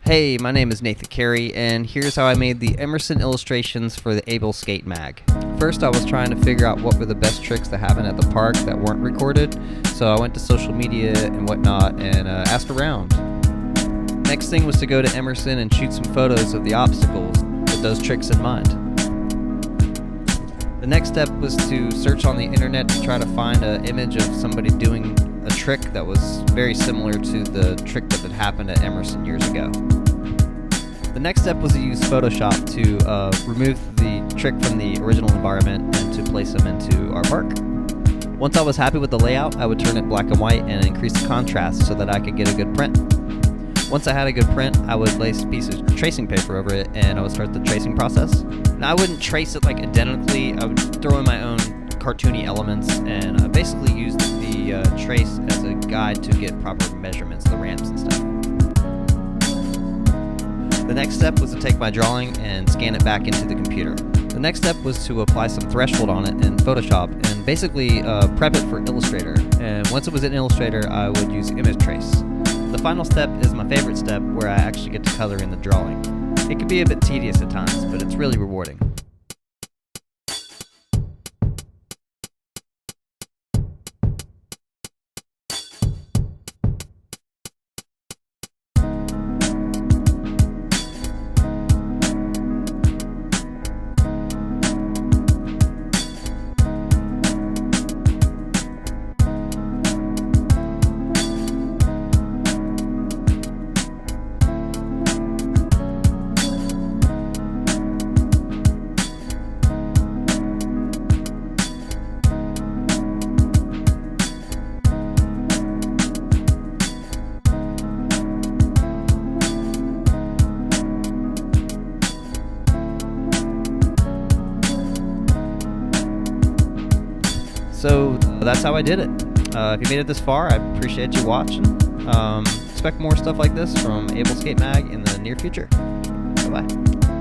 Hey, my name is Nathan Carey, and here's how I made the Emerson illustrations for the Able Skate mag. First, I was trying to figure out what were the best tricks to happen at the park that weren't recorded, so I went to social media and whatnot and asked around. Next thing was to go to Emerson and shoot some photos of the obstacles with those tricks in mind. The next step was to search on the internet to try to find an image of somebody doing a trick that was very similar to the trick that had happened at Emerson years ago. The next step was to use Photoshop to remove the trick from the original environment and to place them into our park. Once I was happy with the layout, I would turn it black and white and increase the contrast so that I could get a good print. Once I had a good print, I would place a piece of tracing paper over it and I would start the tracing process. Now I wouldn't trace it like identically, I would throw in my own cartoony elements and basically use the trace as a guide to get proper measurements of the ramps and stuff. The next step was to take my drawing and scan it back into the computer. The next step was to apply some threshold on it in Photoshop and basically prep it for Illustrator. And once it was in Illustrator, I would use image trace. The final step is my favorite step, where I actually get to color in the drawing. It can be a bit tedious at times, but it's really rewarding. So that's how I did it. If you made it this far, I appreciate you watching. Expect more stuff like this from Able Skate Mag in the near future. Bye-bye.